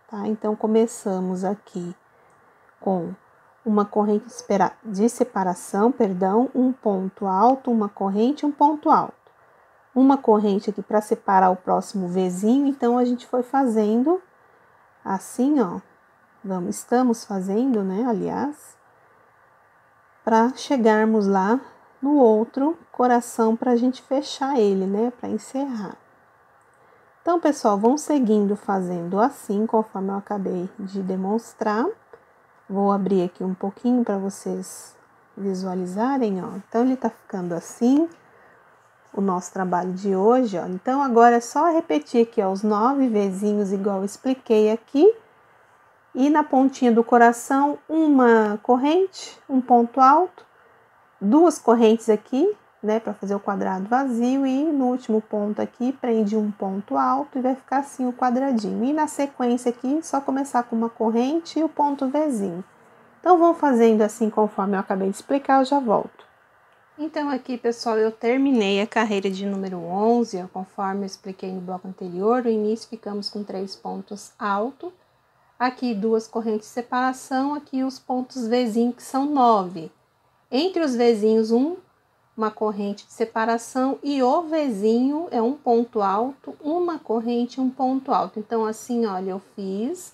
Tá? Então, começamos aqui com uma corrente de separação, perdão, um ponto alto, uma corrente, um ponto alto. Uma corrente aqui para separar o próximo Vzinho, então, a gente foi fazendo assim, ó. Estamos fazendo, né, aliás, para chegarmos lá no outro coração para a gente fechar ele, né, para encerrar. Então, pessoal, vão seguindo fazendo assim, conforme eu acabei de demonstrar. Vou abrir aqui um pouquinho para vocês visualizarem, ó. Então, ele tá ficando assim, o nosso trabalho de hoje, ó. Então, agora é só repetir aqui, ó, os 9 Vzinhos, igual eu expliquei aqui. E na pontinha do coração, uma corrente, um ponto alto, 2 correntes aqui, né, para fazer o quadrado vazio, e no último ponto aqui, prende um ponto alto e vai ficar assim o quadradinho. E na sequência aqui, só começar com uma corrente e o ponto Vzinho. Então, vão fazendo assim conforme eu acabei de explicar, eu já volto. Então, aqui, pessoal, eu terminei a carreira de número 11, ó, conforme eu expliquei no bloco anterior. No início, ficamos com 3 pontos altos. Aqui 2 correntes de separação, aqui os pontos Vzinho, que são 9. Entre os Vzinhos, uma corrente de separação, e o Vzinho é um ponto alto, uma corrente, um ponto alto. Então, assim, olha, eu fiz.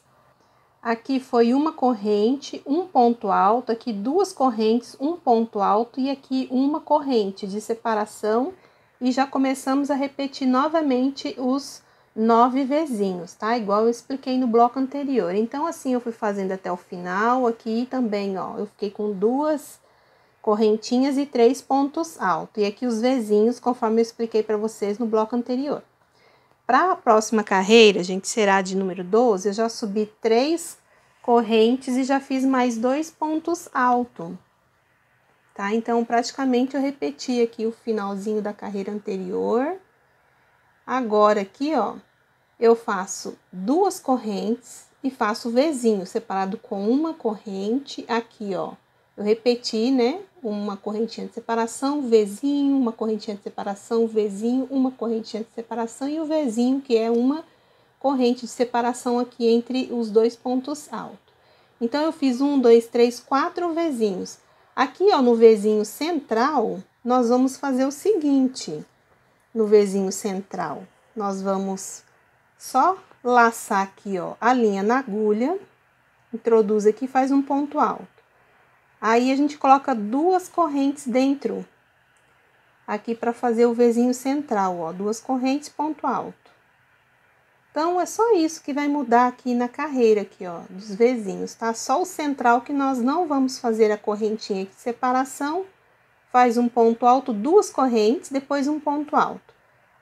Aqui foi uma corrente, um ponto alto, aqui 2 correntes, um ponto alto, e aqui uma corrente de separação. E já começamos a repetir novamente os 9 Vzinhos, tá? Igual eu expliquei no bloco anterior. Então, assim, eu fui fazendo até o final. Aqui também, ó, eu fiquei com 2 correntinhas e 3 pontos altos. E aqui os Vzinhos, conforme eu expliquei para vocês no bloco anterior. Para a próxima carreira, gente, será de número 12, eu já subi 3 correntes e já fiz mais 2 pontos altos. Tá? Então, praticamente eu repeti aqui o finalzinho da carreira anterior. Agora aqui, ó, eu faço 2 correntes e faço o Vzinho separado com uma corrente aqui, ó. Eu repeti, né, uma correntinha de separação, Vzinho, uma correntinha de separação, Vzinho, uma correntinha de separação e o Vzinho, que é uma corrente de separação aqui entre os 2 pontos altos. Então, eu fiz 1, 2, 3, 4 Vzinhos. Aqui, ó, no Vzinho central, nós vamos fazer o seguinte. No Vzinho central, nós vamos só laçar aqui, ó, a linha na agulha, introduz aqui e faz um ponto alto. Aí, a gente coloca 2 correntes dentro, aqui para fazer o Vzinho central, ó, 2 correntes, ponto alto. Então, é só isso que vai mudar aqui na carreira, aqui, ó, dos Vzinhos, tá? Só o central que nós não vamos fazer a correntinha de separação, faz um ponto alto, 2 correntes, depois um ponto alto.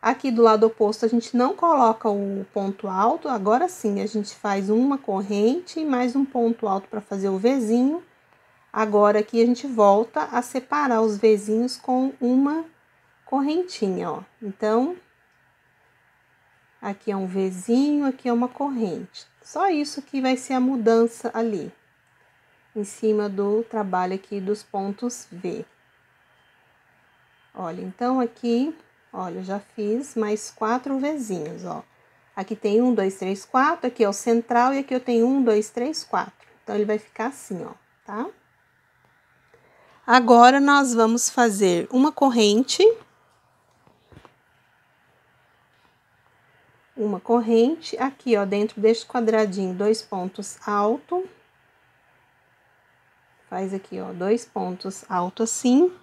Aqui do lado oposto, a gente não coloca o ponto alto, agora sim, a gente faz uma corrente e mais um ponto alto para fazer o Vzinho. Agora, aqui a gente volta a separar os Vzinhos com uma correntinha, ó. Então, aqui é um Vzinho, aqui é uma corrente. Só isso que vai ser a mudança ali, em cima do trabalho aqui dos pontos V. Olha, então aqui, olha, eu já fiz mais 4 Vzinhos, ó. Aqui tem 1, 2, 3, 4, aqui é o central e aqui eu tenho 1, 2, 3, 4. Então, ele vai ficar assim, ó, tá? Agora, nós vamos fazer uma corrente. Uma corrente, aqui, ó, dentro deste quadradinho, 2 pontos altos. Faz aqui, ó, 2 pontos altos assim.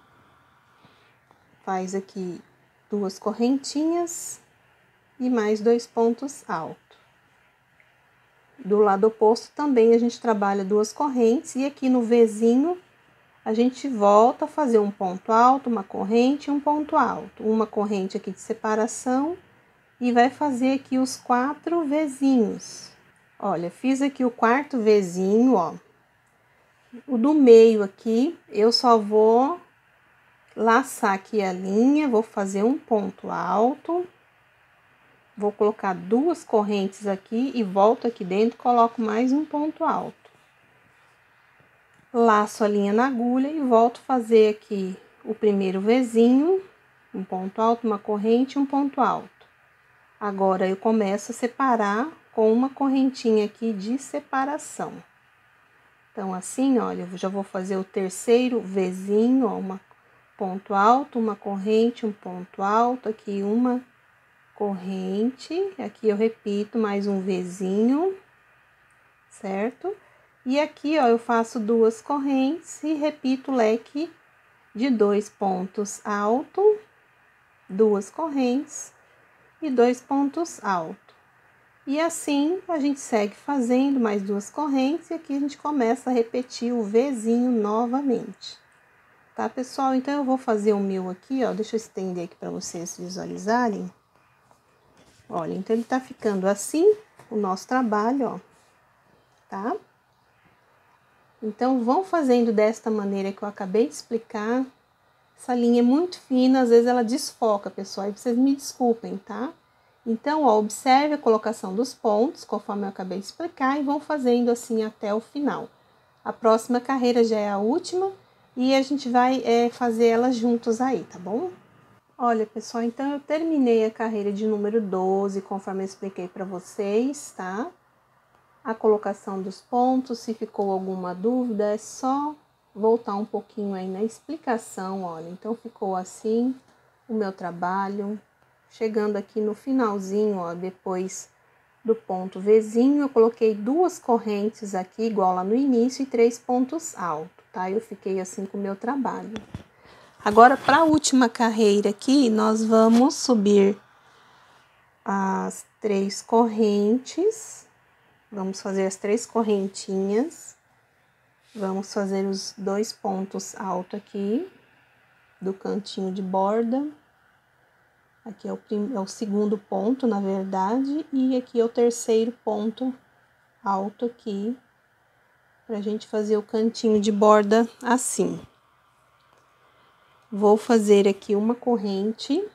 Faz aqui 2 correntinhas e mais 2 pontos altos. Do lado oposto também a gente trabalha 2 correntes e aqui no Vzinho a gente volta a fazer um ponto alto, uma corrente e um ponto alto. Uma corrente aqui de separação e vai fazer aqui os 4 Vzinhos. Olha, fiz aqui o 4º Vzinho, ó. O do meio aqui, eu só vou laçar aqui a linha, vou fazer um ponto alto, vou colocar 2 correntes aqui e volto aqui dentro, coloco mais um ponto alto. Laço a linha na agulha e volto a fazer aqui o primeiro Vzinho, um ponto alto, uma corrente e um ponto alto. Agora, eu começo a separar com uma correntinha aqui de separação. Então, assim, olha, eu já vou fazer o 3º Vzinho, ó, uma ponto alto, uma corrente, um ponto alto, aqui uma corrente, aqui eu repito mais um Vzinho, certo? E aqui, ó, eu faço 2 correntes e repito o leque de 2 pontos altos, 2 correntes e 2 pontos altos. E assim, a gente segue fazendo mais 2 correntes e aqui a gente começa a repetir o Vzinho novamente. Tá, pessoal? Então, eu vou fazer o meu aqui, ó, deixa eu estender aqui para vocês visualizarem. Olha, então, ele tá ficando assim, o nosso trabalho, ó, tá? Então, vão fazendo desta maneira que eu acabei de explicar. Essa linha é muito fina, às vezes ela desfoca, pessoal, e vocês me desculpem, tá? Então, ó, observe a colocação dos pontos, conforme eu acabei de explicar, e vão fazendo assim até o final. A próxima carreira já é a última, e a gente vai fazer elas juntos aí, tá bom? Olha, pessoal, então eu terminei a carreira de número 12, conforme eu expliquei para vocês, tá? A colocação dos pontos, se ficou alguma dúvida, é só voltar um pouquinho aí na explicação, olha. Então, ficou assim o meu trabalho. Chegando aqui no finalzinho, ó, depois do ponto Vzinho, eu coloquei 2 correntes aqui, igual lá no início, e 3 pontos altos, tá? Eu fiquei assim com o meu trabalho. Agora, para a última carreira aqui, nós vamos subir as 3 correntes. Vamos fazer as 3 correntinhas. Vamos fazer os 2 pontos altos aqui, do cantinho de borda. Aqui é o 2º ponto, na verdade, e aqui é o 3º ponto alto aqui, pra gente fazer o cantinho de borda assim. Vou fazer aqui uma corrente.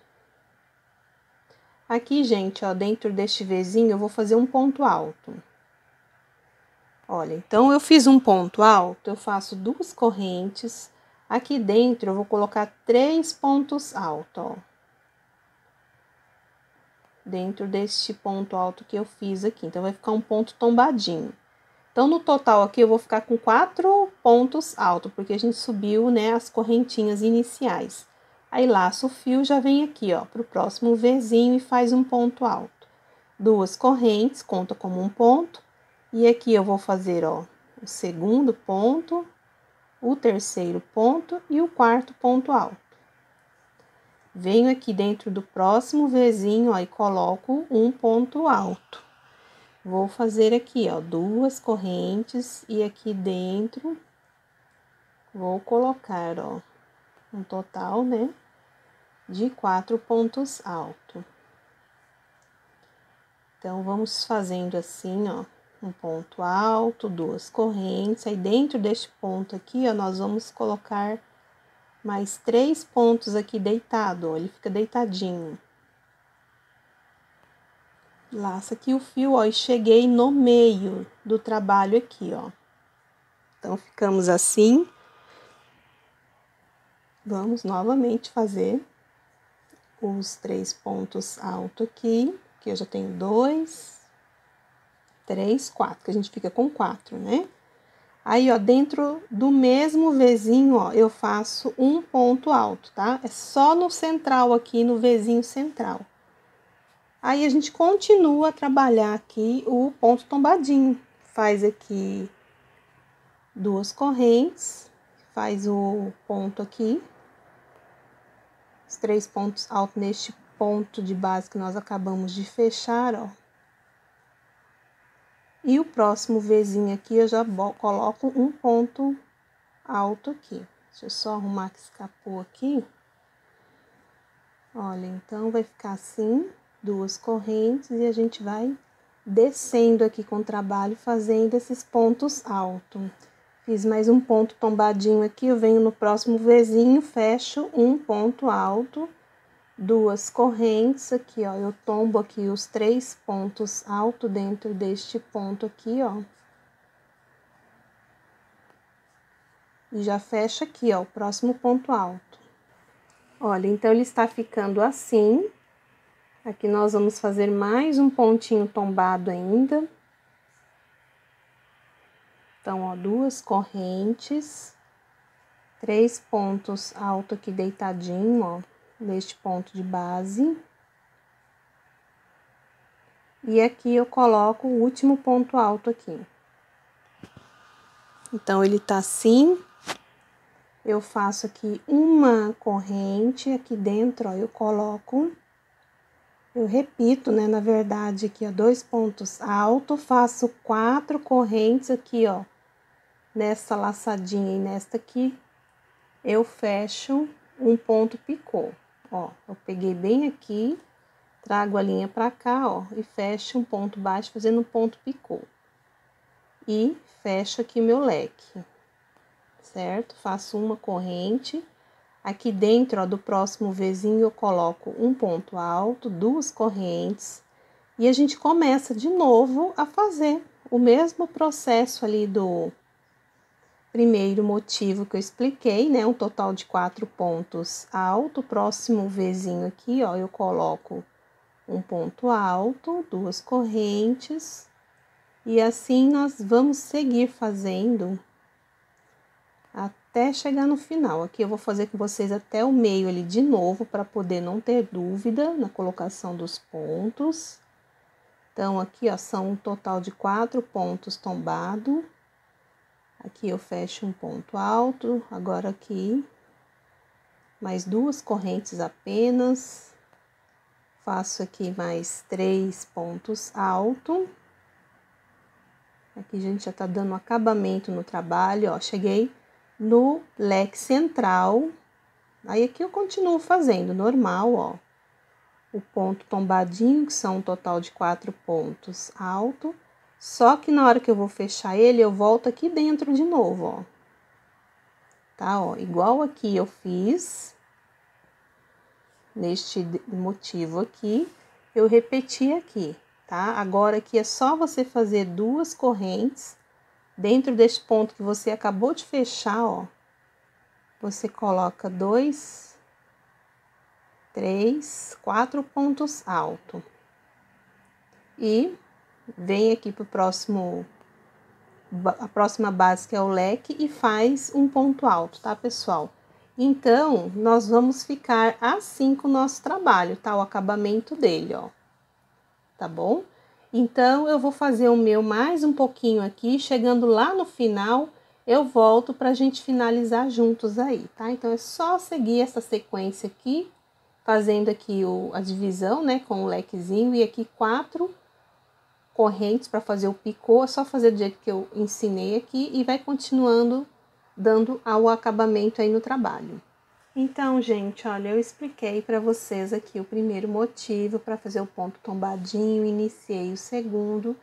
Aqui, gente, ó, dentro deste Vzinho, eu vou fazer um ponto alto. Olha, então, eu fiz um ponto alto, eu faço 2 correntes. Aqui dentro, eu vou colocar 3 pontos altos, ó. Dentro deste ponto alto que eu fiz aqui. Então, vai ficar um ponto tombadinho. Então, no total aqui, eu vou ficar com 4 pontos altos, porque a gente subiu, né, as correntinhas iniciais. Aí, laço o fio, já vem aqui, ó, pro próximo Vzinho e faz um ponto alto. 2 correntes, conta como um ponto. E aqui eu vou fazer, ó, o 2º ponto, o 3º ponto e o 4º ponto alto. Venho aqui dentro do próximo Vzinho, ó, e coloco um ponto alto. Vou fazer aqui, ó, 2 correntes e aqui dentro vou colocar, ó, um total, né, de 4 pontos altos. Então, vamos fazendo assim, ó, um ponto alto, 2 correntes. Aí, dentro deste ponto aqui, ó, nós vamos colocar mais 3 pontos aqui deitado, ó, ele fica deitadinho. Laça aqui o fio, ó, e cheguei no meio do trabalho aqui, ó. Então, ficamos assim. Vamos novamente fazer os 3 pontos altos aqui, que eu já tenho 2, 3, 4, que a gente fica com 4, né? Aí, ó, dentro do mesmo Vzinho, ó, eu faço um ponto alto, tá? É só no central aqui, no Vzinho central. Aí, a gente continua a trabalhar aqui o ponto tombadinho. Faz aqui 2 correntes, faz o ponto aqui. Os 3 pontos altos neste ponto de base que nós acabamos de fechar, ó. E o próximo Vzinho aqui, eu já coloco um ponto alto aqui. Deixa eu só arrumar que escapou aqui. Olha, então, vai ficar assim, 2 correntes, e a gente vai descendo aqui com o trabalho, fazendo esses pontos altos. Fiz mais um ponto tombadinho aqui, eu venho no próximo Vzinho, fecho um ponto alto, 2 correntes aqui, ó, eu tombo aqui os 3 pontos altos dentro deste ponto aqui, ó. E já fecho aqui, ó, o próximo ponto alto. Olha, então, ele está ficando assim. Aqui nós vamos fazer mais um pontinho tombado ainda. Então, ó, 2 correntes, 3 pontos altos aqui deitadinho, ó, neste ponto de base. E aqui eu coloco o último ponto alto aqui. Então, ele tá assim. Eu faço aqui uma corrente, aqui dentro, ó, eu coloco, eu repito, né, na verdade, aqui, ó, 2 pontos altos, faço 4 correntes aqui, ó, nessa laçadinha e nesta aqui, eu fecho um ponto picô, ó, eu peguei bem aqui, trago a linha pra cá, ó, e fecho um ponto baixo, fazendo um ponto picô. E fecho aqui meu leque. Certo? Faço uma corrente, aqui dentro, ó, do próximo Vzinho eu coloco um ponto alto, 2 correntes, e a gente começa de novo a fazer o mesmo processo ali do primeiro motivo que eu expliquei, né? Um total de 4 pontos alto, próximo Vzinho aqui, ó, eu coloco um ponto alto, 2 correntes, e assim nós vamos seguir fazendo até chegar no final. Aqui eu vou fazer com vocês até o meio ali de novo, para poder não ter dúvida na colocação dos pontos. Então, aqui, ó, são um total de 4 pontos tombados. Aqui eu fecho um ponto alto, agora aqui, mais 2 correntes apenas. Faço aqui mais 3 pontos altos. Aqui a gente já tá dando acabamento no trabalho, ó, cheguei no leque central, aí aqui eu continuo fazendo normal, ó, o ponto tombadinho, que são um total de 4 pontos alto, só que na hora que eu vou fechar ele, eu volto aqui dentro de novo, ó, tá, ó, igual aqui eu fiz, neste motivo aqui, eu repeti aqui, tá, agora aqui é só você fazer 2 correntes, dentro desse ponto que você acabou de fechar, ó, você coloca 2, 3, 4 pontos altos. E vem aqui pro próximo, a próxima base, que é o leque, e faz um ponto alto, tá, pessoal? Então, nós vamos ficar assim com o nosso trabalho, tá? O acabamento dele, ó. Tá bom? Então, eu vou fazer o meu mais um pouquinho aqui, chegando lá no final, eu volto pra gente finalizar juntos aí, tá? Então, é só seguir essa sequência aqui, fazendo aqui a divisão, né, com o lequezinho, e aqui 4 correntes para fazer o picô, é só fazer do jeito que eu ensinei aqui, e vai continuando dando ao acabamento aí no trabalho. Então, gente, olha, eu expliquei para vocês aqui o primeiro motivo para fazer o ponto tombadinho, iniciei o segundo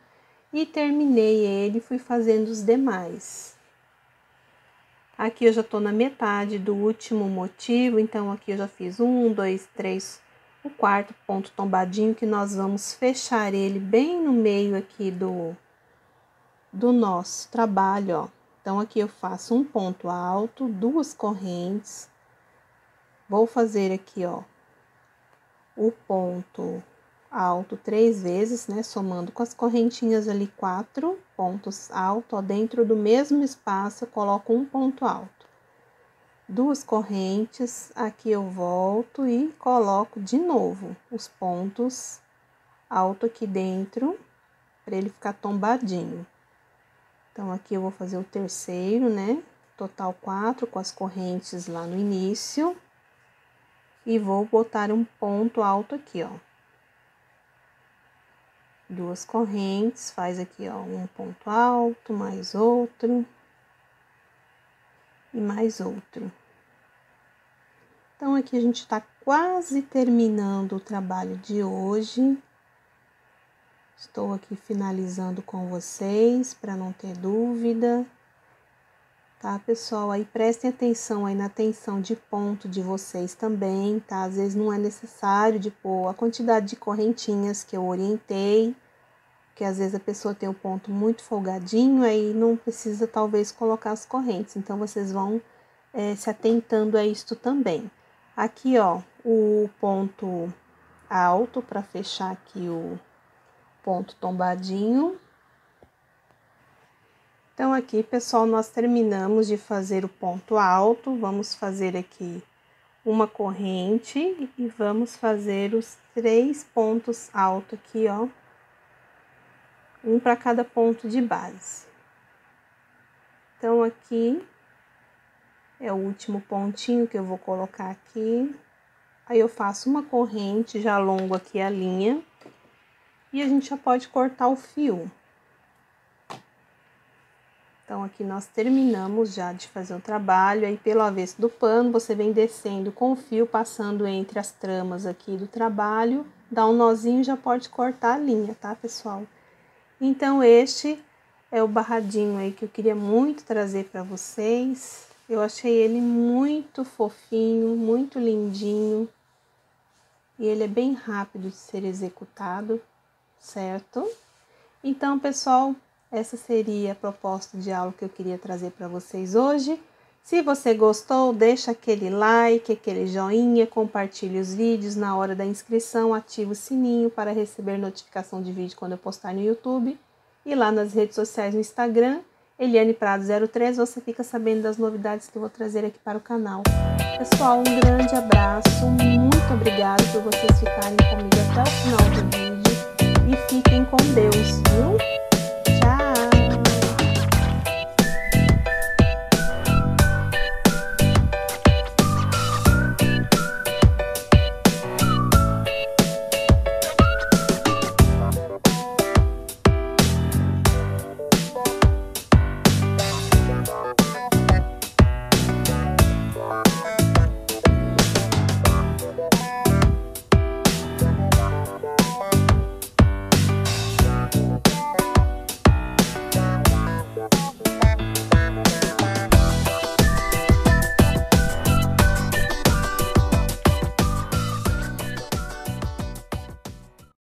e terminei ele, fui fazendo os demais. Aqui eu já tô na metade do último motivo, então aqui eu já fiz 1, 2, 3, o quarto ponto tombadinho, que nós vamos fechar ele bem no meio aqui do nosso trabalho, ó. Então, aqui eu faço um ponto alto, 2 correntes. Vou fazer aqui, ó, o ponto alto 3 vezes, né? Somando com as correntinhas ali, 4 pontos altos, ó. Dentro do mesmo espaço, eu coloco um ponto alto. 2 correntes, aqui eu volto e coloco de novo os pontos altos aqui dentro, para ele ficar tombadinho. Então, aqui eu vou fazer o terceiro, né? Total 4 com as correntes lá no início. E vou botar um ponto alto aqui, ó. 2 correntes, faz aqui, ó, um ponto alto, mais outro. E mais outro. Então, aqui a gente tá quase terminando o trabalho de hoje. Estou aqui finalizando com vocês, para não ter dúvida. Tá, pessoal? Aí prestem atenção aí na tensão de ponto de vocês também, tá? Às vezes não é necessário de pôr a quantidade de correntinhas que eu orientei, porque às vezes a pessoa tem o ponto muito folgadinho, aí não precisa talvez colocar as correntes. Então, vocês vão se atentando a isto também. Aqui, ó, o ponto alto para fechar aqui o ponto tombadinho. Então, aqui, pessoal, nós terminamos de fazer o ponto alto. Vamos fazer aqui uma corrente e vamos fazer os 3 pontos altos aqui, ó. Um para cada ponto de base. Então, aqui é o último pontinho que eu vou colocar aqui. Aí, eu faço uma corrente, já alongo aqui a linha. E a gente já pode cortar o fio. Então, aqui nós terminamos já de fazer o trabalho. Aí, pelo avesso do pano, você vem descendo com o fio, passando entre as tramas aqui do trabalho. Dá um nozinho e já pode cortar a linha, tá, pessoal? Então, este é o barradinho aí que eu queria muito trazer para vocês. Eu achei ele muito fofinho, muito lindinho. E ele é bem rápido de ser executado, certo? Então, pessoal, essa seria a proposta de aula que eu queria trazer para vocês hoje. Se você gostou, deixa aquele like, aquele joinha, compartilhe os vídeos. Na hora da inscrição, ativa o sininho para receber notificação de vídeo quando eu postar no YouTube. E lá nas redes sociais, no Instagram, Eliane Prado 03, você fica sabendo das novidades que eu vou trazer aqui para o canal. Pessoal, um grande abraço, muito obrigada por vocês ficarem comigo até o final do vídeo. E fiquem com Deus, viu?